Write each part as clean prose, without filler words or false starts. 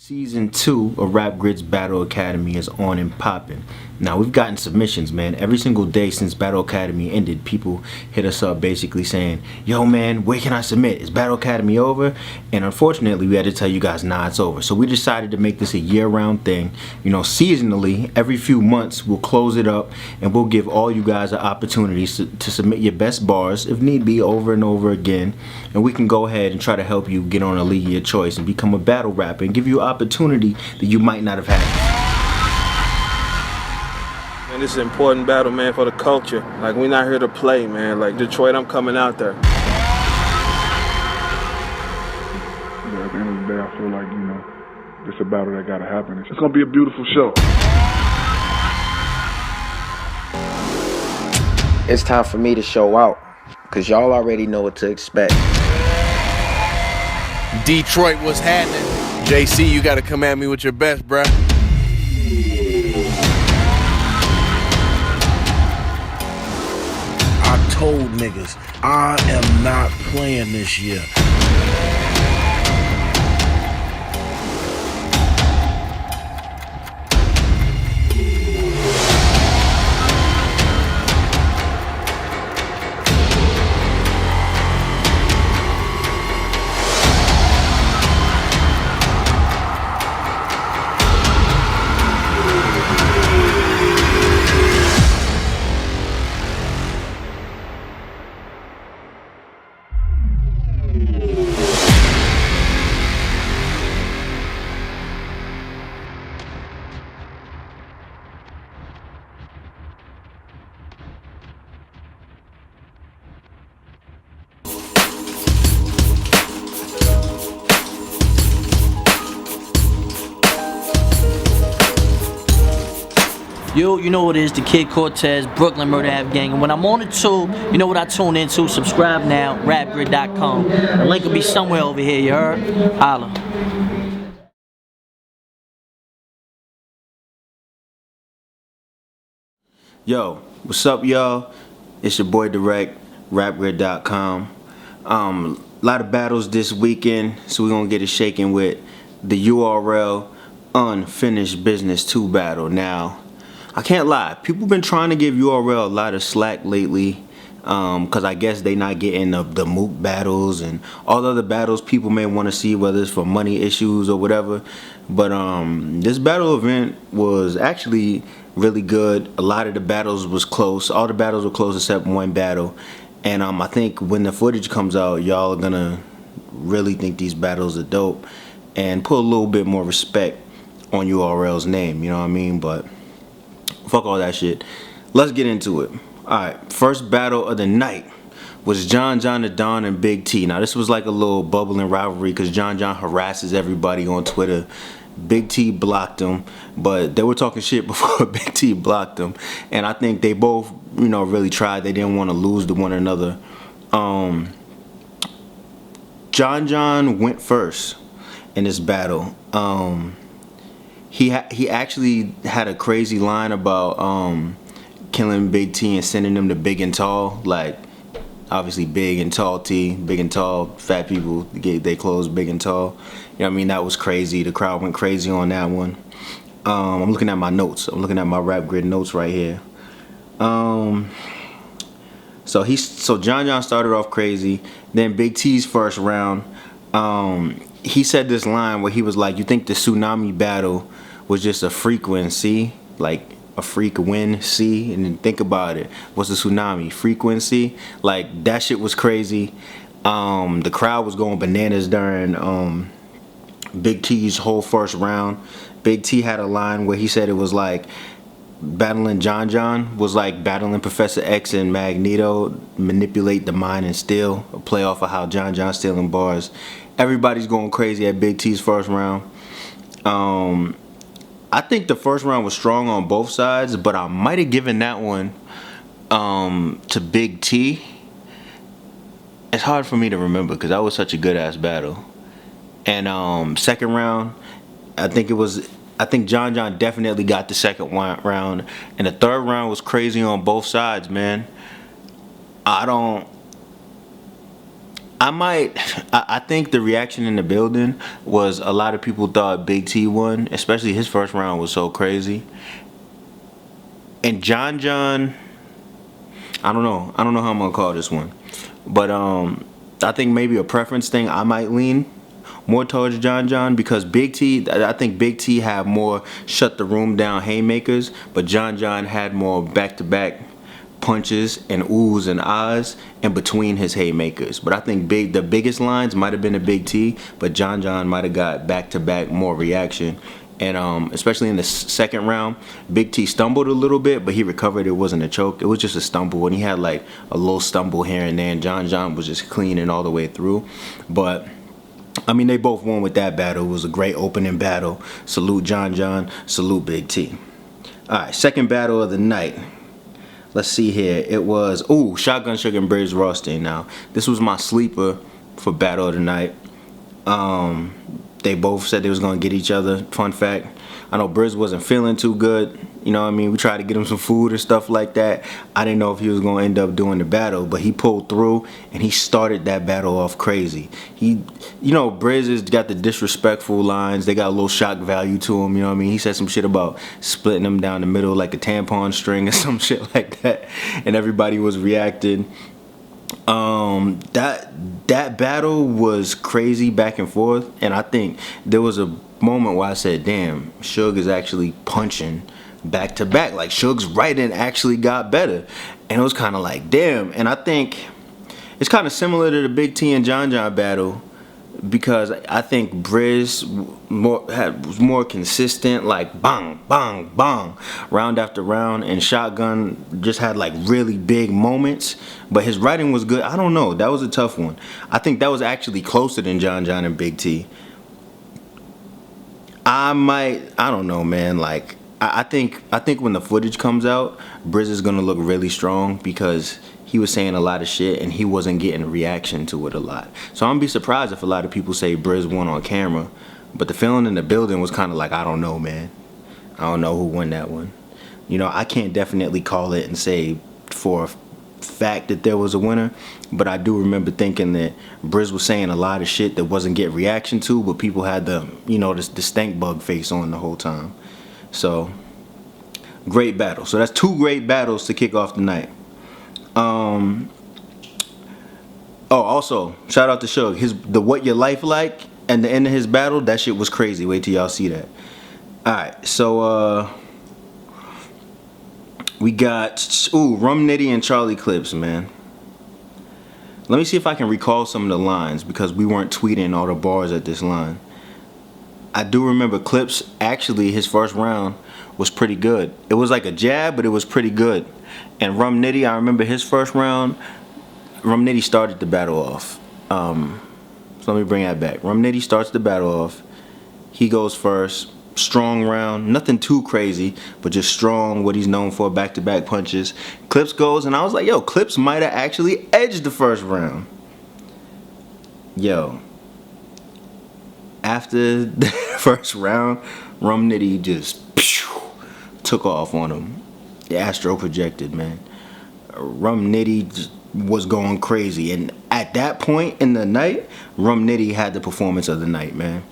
Season 2 of Rap Grid's Battle Academy is on and popping. Now, we've gotten submissions, man. Every single day since Battle Academy ended, people hit us up basically saying, yo, man, where can I submit? Is Battle Academy over? And unfortunately, we had to tell you guys, nah, it's over. So we decided to make this a year-round thing. You know, seasonally, every few months, we'll close it up and we'll give all you guys an opportunity to submit your best bars, if need be, over and over again. And we can go ahead and try to help you get on a league of your choice and become a battle rapper and give you opportunity that you might not have had. Man, this is an important battle, man, for the culture. Like, we're not here to play, man. Like, Detroit, I'm coming out there. Yeah, at the end of the day, I feel like, you know, it's a battle that gotta happen. It's gonna be a beautiful show. It's time for me to show out, because y'all already know what to expect. Detroit, what's happening? JC, you gotta come at me with your best, bruh. I told niggas, I am not playing this year. Yo, you know what it is, the Kid Cortez, Brooklyn Murder Half Gang. And when I'm on the tube, you know what I tune into. Subscribe now, rapgrid.com. The link will be somewhere over here, you heard? Holla. Yo, what's up, y'all? It's your boy Drect, rapgrid.com. A lot of battles this weekend, so we're gonna get it shaking with the URL Unfinished Business 2 battle. Now, I can't lie, people been trying to give URL a lot of slack lately, because I guess they not getting the moot battles and all the other battles people may want to see, whether it's for money issues or whatever. But this battle event was actually really good. A lot of the battles was close. All the battles were close except one battle. And I think when the footage comes out, y'all are gonna really think these battles are dope and put a little bit more respect on URL's name, you know what I mean? But fuck all that shit. Let's get into it. Alright, first battle of the night was John the Don and Big T. Now this was like a little bubbling rivalry because John harasses everybody on Twitter. Big T blocked him, but they were talking shit before Big T blocked him. And I think they both, you know, really tried. They didn't want to lose to one another. John went first in this battle. He actually had a crazy line about killing Big T and sending him to Big and Tall. Like, obviously Big and Tall T, Big and Tall, fat people get their clothes big and tall. You know what I mean? That was crazy. The crowd went crazy on that one. I'm looking at my notes. I'm looking at my Rap Grid notes right here. So John started off crazy. Then Big T's first round, he said this line where he was like, you think the tsunami battle was just a frequency, like a frequency, and then think about it, what's the tsunami? Frequency? Like, that shit was crazy. The crowd was going bananas during Big T's whole first round. Big T had a line where he said it was like battling John was like battling Professor X and Magneto, manipulate the mind and steal, a play off of how John stealing bars. Everybody's going crazy at Big T's first round. I think the first round was strong on both sides, but I might have given that one to Big T. It's hard for me to remember because that was such a good ass battle. And second round, I think John definitely got the second round, and the third round was crazy on both sides, man. I I think the reaction in the building was a lot of people thought Big T won, especially his first round was so crazy. And John, I don't know how I'm gonna call this one, but I think maybe a preference thing. I might lean more towards John because Big T. I think Big T had more shut the room down haymakers, but John had more back-to-back punches and oohs and ahs in between his haymakers. But I think the biggest lines might have been a Big T, but John might have got back-to-back more reaction. And especially in the second round, Big T stumbled a little bit, but he recovered. It wasn't a choke. It was just a stumble. And he had like a little stumble here and there. And John was just cleaning all the way through. But, I mean, they both won with that battle. It was a great opening battle. Salute John. Salute Big T. All right, second battle of the night. Let's see here. It was, Shotgun Sugar and Briggs Rothstein. Now, this was my sleeper for battle of the night. They both said they was gonna get each other. Fun fact, I know Briggs wasn't feeling too good. You know what I mean? We tried to get him some food and stuff like that. I didn't know if he was gonna end up doing the battle, but he pulled through and he started that battle off crazy. Briggs has got the disrespectful lines. They got a little shock value to him. You know what I mean? He said some shit about splitting them down the middle like a tampon string or some shit like that, and everybody was reacting. That battle was crazy back and forth, and I think there was a moment where I said, damn, Suge is actually punching back to back. Like, Suge's writing actually got better, and it was kind of like, damn. And I think it's kind of similar to the Big T and John battle, because I think Briz was more consistent, like bang, bang, bang, round after round, and Shotgun just had like really big moments, but his writing was good. I don't know, that was a tough one. I think that was actually closer than John and Big T. I don't know, man. Like, I think when the footage comes out, Briz is gonna look really strong because he was saying a lot of shit and he wasn't getting a reaction to it a lot. So I'm gonna be surprised if a lot of people say Briz won on camera, but the feeling in the building was kind of like, I don't know, man. I don't know who won that one. You know, I can't definitely call it and say for a fact that there was a winner, but I do remember thinking that Briz was saying a lot of shit that wasn't getting reaction to, but people had the stank bug face on the whole time. So, great battle. So that's two great battles to kick off the night. Also, shout out to Suge. The What Your Life Like and the end of his battle, that shit was crazy. Wait till y'all see that. Alright, so we got Rum Nitty and Charlie Clips, man. Let me see if I can recall some of the lines, because we weren't tweeting all the bars at this line. I do remember Clips, actually his first round was pretty good. It was like a jab, but it was pretty good. And Rum Nitty, I remember his first round, Rum Nitty started the battle off. So let me bring that back. Rum Nitty starts the battle off. He goes first. Strong round. Nothing too crazy, but just strong, what he's known for, back-to-back punches. Clips goes, and I was like, yo, Clips might have actually edged the first round. Yo. After the first round, Rum Nitty just took off on him. The Astro projected, man. Rum Nitty just was going crazy, and at that point in the night, Rum Nitty had the performance of the night, man.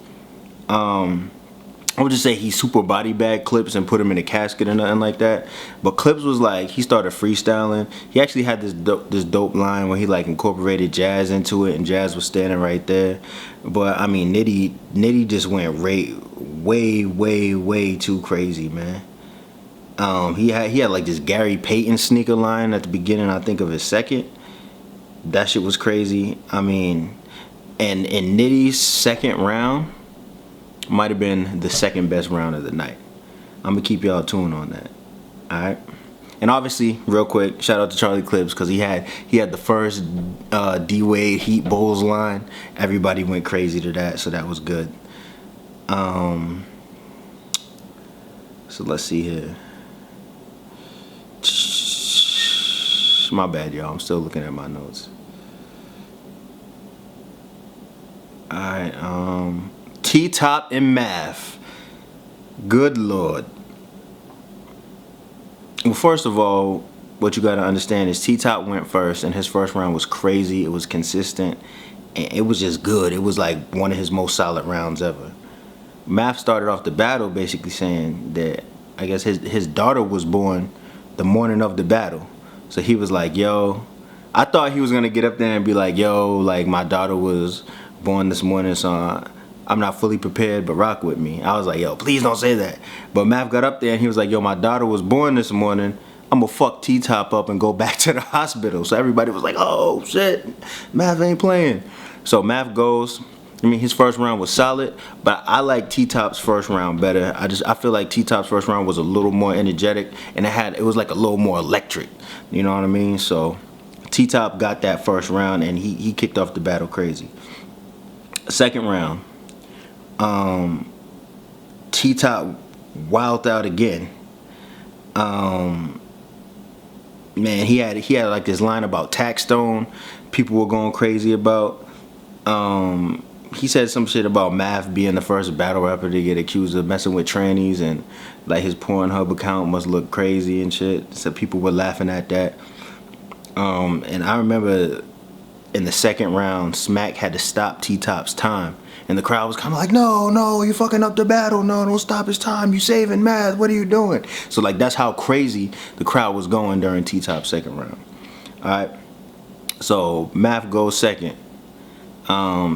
I would just say he super body bag Clips and put him in a casket or nothing like that. But Clips was like, he started freestyling. He actually had this dope line where he like incorporated Jazz into it, and Jazz was standing right there. But I mean, Nitty just went way too crazy, man. He had like this Gary Payton sneaker line at the beginning, I think, of his second. That shit was crazy. I mean, and in Nitty's second round might have been the second best round of the night. I'm gonna keep y'all tuned on that. Alright. And obviously, real quick, shout out to Charlie Clips, because he had the first D-Wade Heat Bulls line. Everybody went crazy to that, so that was good. So let's see here. My bad, y'all. I'm still looking at my notes. Alright, T-Top and Math. Good Lord. Well, first of all, what you gotta understand is T-Top went first, and his first round was crazy. It was consistent, and it was just good. It was like one of his most solid rounds ever. Math started off the battle basically saying that I guess his daughter was born the morning of the battle. So he was like, yo, I thought he was gonna get up there and be like, yo, like my daughter was born this morning, so I'm not fully prepared, but rock with me. I was like, yo, please don't say that. But Math got up there and he was like, yo, my daughter was born this morning. I'm gonna fuck T-Top up and go back to the hospital. So everybody was like, oh shit, Math ain't playing. So Math goes. I mean, his first round was solid, but I like T-Top's first round better. I feel like T-Top's first round was a little more energetic, and it was like a little more electric. You know what I mean? So T-Top got that first round, and he kicked off the battle crazy. Second round, T-Top wilded out again. Man, he had like this line about Taxstone. People were going crazy about. He said some shit about Math being the first battle rapper to get accused of messing with trannies, and like his Pornhub account must look crazy and shit. So people were laughing at that. And I remember in the second round, Smack had to stop T-Top's time. And the crowd was kind of like, no, you fucking up the battle. No, don't stop his time. You saving Math. What are you doing? So like that's how crazy the crowd was going during T-Top's second round. All right. So Math goes second.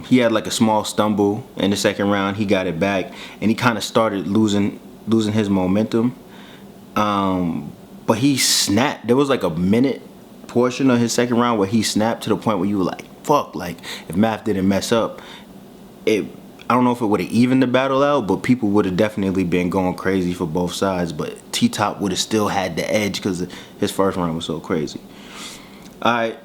He had like a small stumble in the second round. He got it back, and he kind of started losing his momentum. But he snapped. There was like a minute portion of his second round where he snapped to the point where you were like, fuck, like if Math didn't mess up, I don't know if it would have evened the battle out, but people would have definitely been going crazy for both sides. But T-Top would have still had the edge because his first round was so crazy. All right.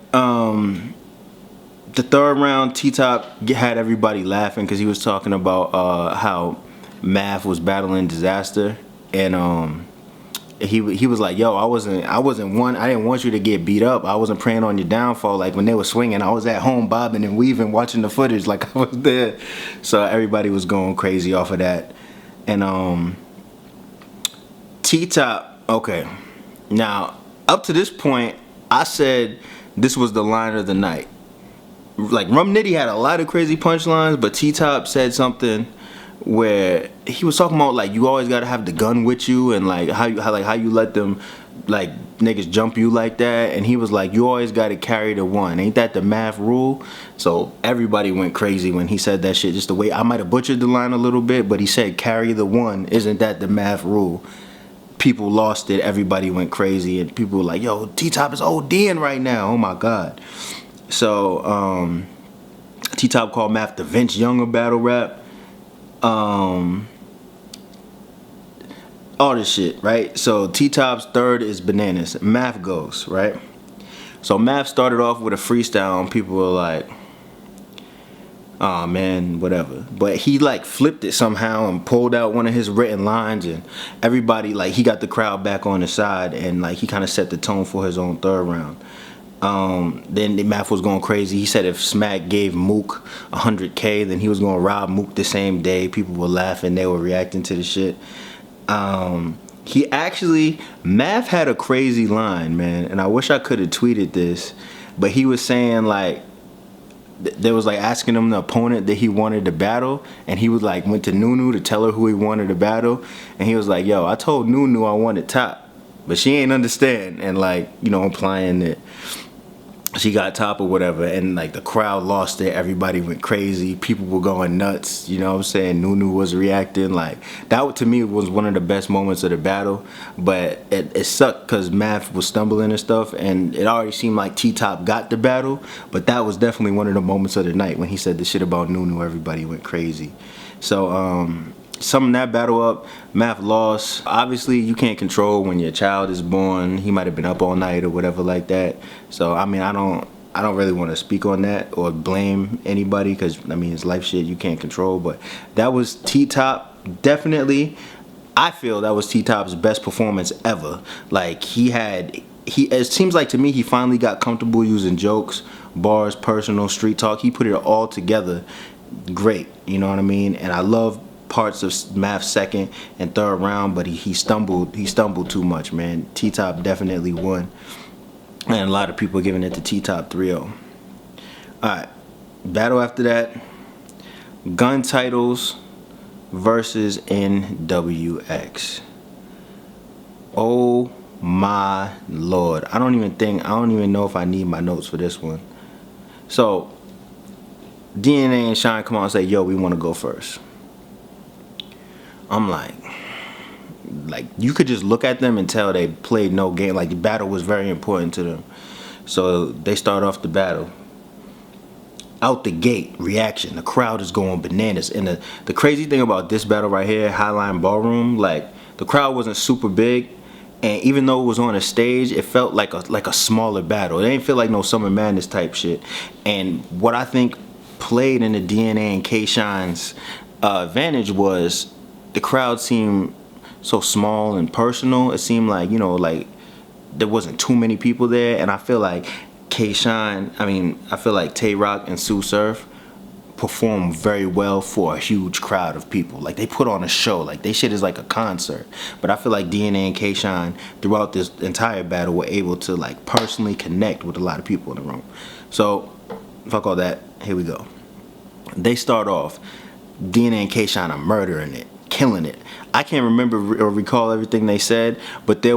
The third round, T-Top had everybody laughing because he was talking about how Math was battling disaster, and he was like, yo, I didn't want you to get beat up. I wasn't praying on your downfall. Like when they were swinging, I was at home bobbing and weaving, watching the footage like I was there. So everybody was going crazy off of that. And T-Top, okay. Now, up to this point, I said this was the line of the night. Like Rum Nitty had a lot of crazy punchlines, but T-Top said something where he was talking about like you always gotta have the gun with you, and like how you let them like niggas jump you like that, and he was like you always gotta carry the one. Ain't that the Math rule? So everybody went crazy when he said that shit. Just the way I might have butchered the line a little bit, but he said carry the one. Isn't that the Math rule? People lost it. Everybody went crazy, and people were like, yo, T-Top is ODing right now. Oh my god. So T-Top called Math the Vince Young of battle rap. All this shit, right? So T-Top's third is bananas. Math goes, right? So Math started off with a freestyle and people were like, oh man, whatever. But he like flipped it somehow and pulled out one of his written lines, and everybody, like, he got the crowd back on his side, and like he kind of set the tone for his own third round. Then the Math was going crazy. He said if Smack gave Mook $100K, then he was going to rob Mook the same day. People were laughing. They were reacting to the shit. Math had a crazy line, man, and I wish I could have tweeted this, but he was saying like, they was like asking him the opponent that he wanted to battle, and he was like went to Nunu to tell her who he wanted to battle, and he was like, yo, I told Nunu I wanted Top, but she ain't understand, and like, you know, implying that she got Top or whatever, and like the crowd lost it. Everybody went crazy. People were going nuts. You know what I'm saying? Nunu was reacting. Like that to me was one of the best moments of the battle, but it sucked because Math was stumbling and stuff, and it already seemed like T-Top got the battle, but that was definitely one of the moments of the night when he said the shit about Nunu. Everybody went crazy. So summing that battle up, Math lost. Obviously, you can't control when your child is born. He might have been up all night or whatever like that. So, I mean, I don't really want to speak on that or blame anybody because, I mean, it's life shit you can't control. But that was T-Top. Definitely, I feel that was T-Top's best performance ever. Like, it seems like to me he finally got comfortable using jokes, bars, personal, street talk. He put it all together great, you know what I mean? And I love parts of Math's second and third round, but he stumbled too much, man. T-Top definitely won, and a lot of people giving it to T-Top 3-0. Alright, battle after that, gun titles versus NWX. Oh my lord. I don't even know if I need my notes for this one. So DNA and Shine come out and say, yo, we want to go first. I'm like you could just look at them and tell they played no game. Like the battle was very important to them. So they start off the battle. Out the gate, reaction. The crowd is going bananas. And the crazy thing about this battle right here, Highline Ballroom, like the crowd wasn't super big. And even though it was on a stage, it felt like a smaller battle. It didn't feel like no Summer Madness type shit. And what I think played in the DNA and K-Shine's advantage was the crowd seemed so small and personal. It seemed like, like there wasn't too many people there. And I feel like I feel like Tay Rock and Sue Surf perform very well for a huge crowd of people. Like they put on a show. Like they shit is like a concert. But I feel like DNA and K-Shine throughout this entire battle were able to like personally connect with a lot of people in the room. So fuck all that. Here we go. They start off. DNA and K-Shine are murdering it, killing it. I can't remember or recall everything they said, but they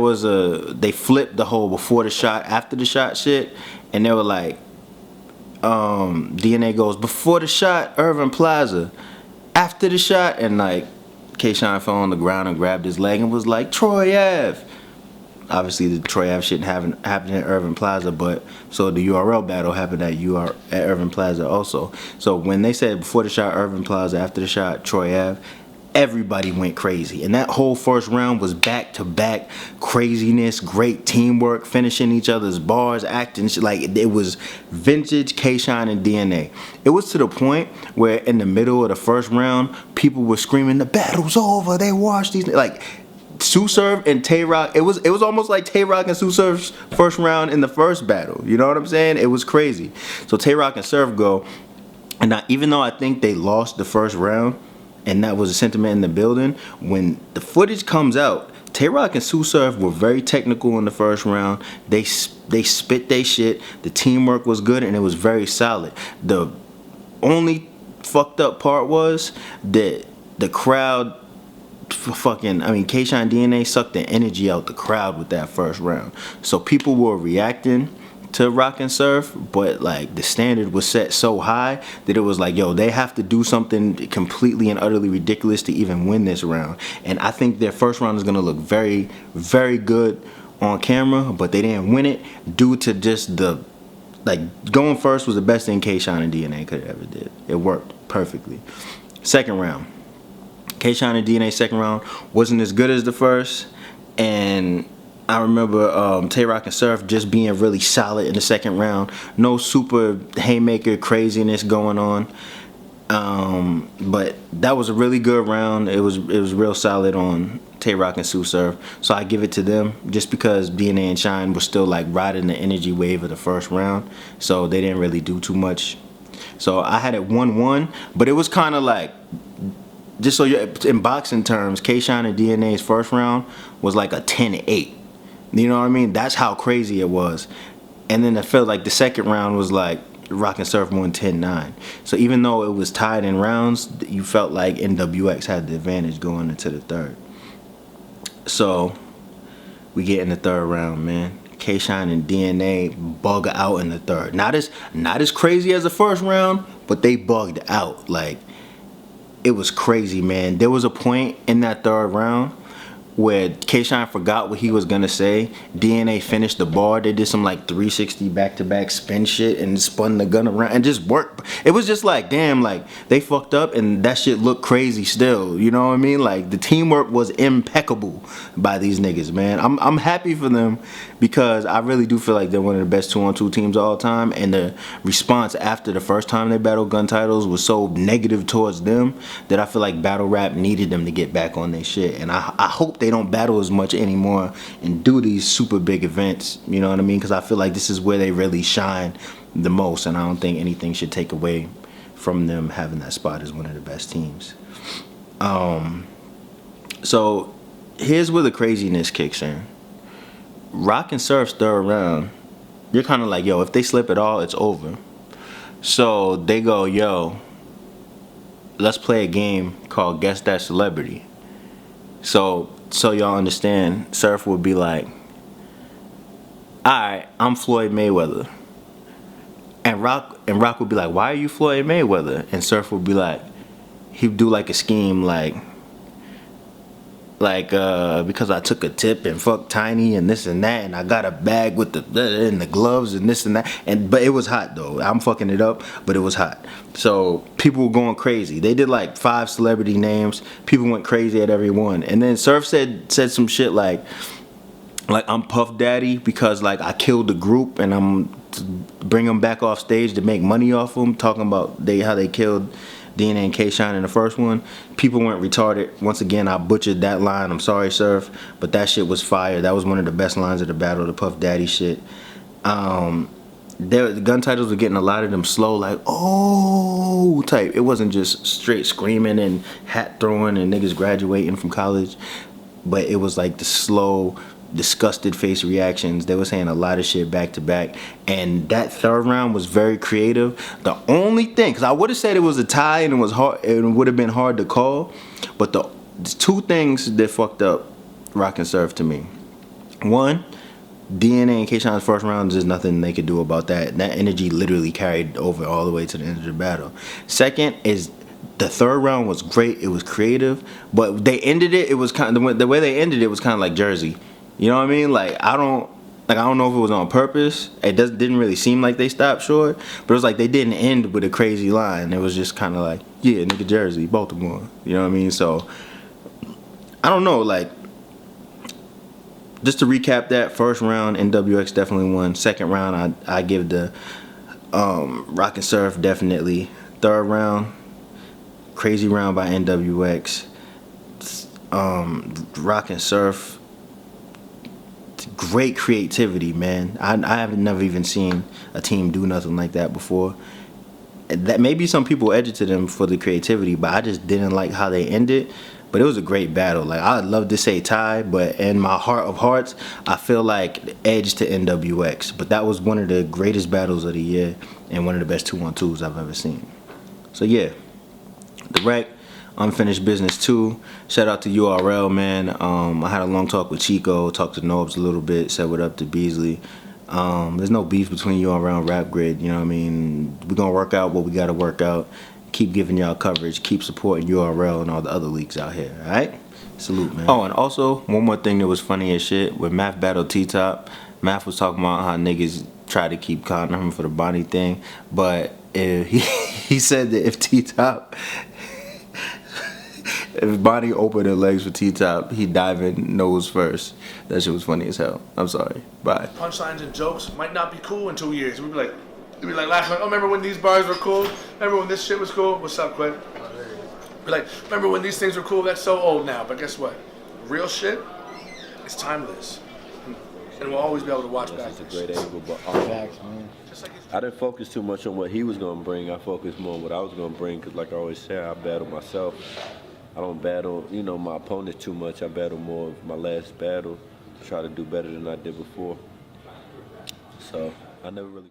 flipped the whole before the shot, after the shot shit, and they were like, DNA goes, before the shot, Irving Plaza. After the shot, and like K-Shine fell on the ground and grabbed his leg and was like, Troy Ave. Obviously the Troy Ave shit happened at Irving Plaza, but so the URL battle happened at Irving Plaza also. So when they said before the shot, Irving Plaza, after the shot, Troy Ave, everybody went crazy. And that whole first round was back-to-back craziness, great teamwork, finishing each other's bars, acting like it was vintage K-Shine and DNA. It was to the point where in the middle of the first round, people were screaming, the battle's over, they washed these, like Sue Surf and Tay Rock. It was almost like Tay Rock and Sue Surf's first round in the first battle. You know what I'm saying? It was crazy. So Tay Rock and Surf go, and now, even though I think they lost the first round, and that was a sentiment in the building, when the footage comes out, Tay Rock and Sue Surf were very technical in the first round. They spit they shit. The teamwork was good and it was very solid. The only fucked up part was that the crowd K-Shine DNA sucked the energy out the crowd with that first round. So people were reacting to Rock and Surf, but like the standard was set so high that it was like, yo, they have to do something completely and utterly ridiculous to even win this round. And I think their first round is gonna look very, very good on camera, but they didn't win it due to just going first was the best thing K-Shine and DNA could have ever did. It worked perfectly. Second round, K-Shine and DNA second round wasn't as good as the first, and I remember Tay Rock and Surf just being really solid in the second round. No super haymaker craziness going on. But that was a really good round. It was real solid on Tay Rock and Sue Surf. So I give it to them just because DNA and Shine were still like riding the energy wave of the first round. So they didn't really do too much. So I had it 1-1, but it was kind of like, just so you're in boxing terms, K-Shine and DNA's first round was like a 10-8. You know what I mean? That's how crazy it was. And then it felt like the second round was like Rock and Surf won 10-9. So even though it was tied in rounds, you felt like NWX had the advantage going into the third. So we get in the third round, man. K-Shine and DNA bug out in the third. Not as crazy as the first round, but they bugged out. Like, it was crazy, man. There was a point in that third round where K-Shine forgot what he was gonna say. DNA finished the bar. They did some like 360 back-to-back spin shit and spun the gun around and just worked. It was just like, damn, like they fucked up and that shit looked crazy still. You know what I mean? Like the teamwork was impeccable by these niggas, man. I'm happy for them because I really do feel like they're one of the best 2-on-2 teams of all time. And the response after the first time they battled gun titles was so negative towards them that I feel like battle rap needed them to get back on their shit. And I hope they don't battle as much anymore and do these super big events, you know what I mean? Because I feel like this is where they really shine the most, and I don't think anything should take away from them having that spot as one of the best teams. So here's where the craziness kicks in. Rock and Surf's third round, you're kind of like, yo, if they slip at all, it's over. So they go, yo, let's play a game called Guess That Celebrity. So y'all understand, Surf would be like, alright, I'm Floyd Mayweather. And Rock would be like, why are you Floyd Mayweather? And Surf would be like, he'd do like a scheme like because I took a tip and fucked Tiny and this and that, and I got a bag with the gloves and this and that, but it was hot though. I'm fucking it up, but it was hot. So people were going crazy. They did like 5 celebrity names. People went crazy at every one. And then Surf said some shit like I'm Puff Daddy because like I killed the group and I'm to bring them back off stage to make money off them. Talking about how they killed DNA and K-Shine in the first one. People went retarded. Once again, I butchered that line. I'm sorry, Surf, but that shit was fire. That was one of the best lines of the battle, the Puff Daddy shit. The gun titles were getting a lot of them slow, like, oh, type. It wasn't just straight screaming and hat throwing and niggas graduating from college, but it was like the slow, disgusted face reactions. They were saying a lot of shit back to back, and that third round was very creative. The only thing, because I would have said it was a tie and it was hard, it would have been hard to call, but the 2 things that fucked up Rock and Surf to me. One, DNA and K-Shine's first round, there's nothing they could do about that. That energy literally carried over all the way to the end of the battle. Second is the third round was great. It was creative, but they ended it. It was kind of the way they ended it was kind of like Jersey. You know what I mean? Like I don't know if it was on purpose. It didn't really seem like they stopped short, but it was like they didn't end with a crazy line. It was just kind of like, yeah, nigga, Jersey, Baltimore. You know what I mean? So I don't know. Like, just to recap that, first round, NWX definitely won. Second round, I give the Rock and Surf definitely. Third round, crazy round by NWX. Rock and Surf, great creativity, man. I have never even seen a team do nothing like that before. That maybe some people edged to them for the creativity, but I just didn't like how they ended. But it was a great battle. Like, I'd love to say tie, but in my heart of hearts, I feel like edge to NWX. But that was one of the greatest battles of the year and one of the best 2-on-2s I've ever seen. So yeah, Drect, Unfinished Business 2. Shout out to URL, man. I had a long talk with Chico, talked to Nobs a little bit, said what up to Beasley. There's no beef between URL and Rap Grid, you know what I mean? We're gonna work out what we gotta work out. Keep giving y'all coverage, keep supporting URL and all the other leagues out here, alright? Salute, man. Oh, and also, one more thing that was funny as shit, when Math battled T-Top, Math was talking about how niggas try to keep conning him for the Bonnie thing, but he said that if T-Top, if Bonnie opened her legs for T-Top, he'd dive in nose first. That shit was funny as hell. I'm sorry. Bye. Punchlines and jokes might not be cool in 2 years. We'd be like laughing, like, oh, remember when these bars were cool? Remember when this shit was cool? What's up, Quinn? Be like, remember when these things were cool? That's so old now. But guess what? Real shit is timeless. And we'll always be able to watch back. That's a great angle, but I didn't focus too much on what he was going to bring. I focused more on what I was going to bring, because like I always say, I battle myself. I don't battle, my opponent too much. I battle more of my last battle, try to do better than I did before. So I never really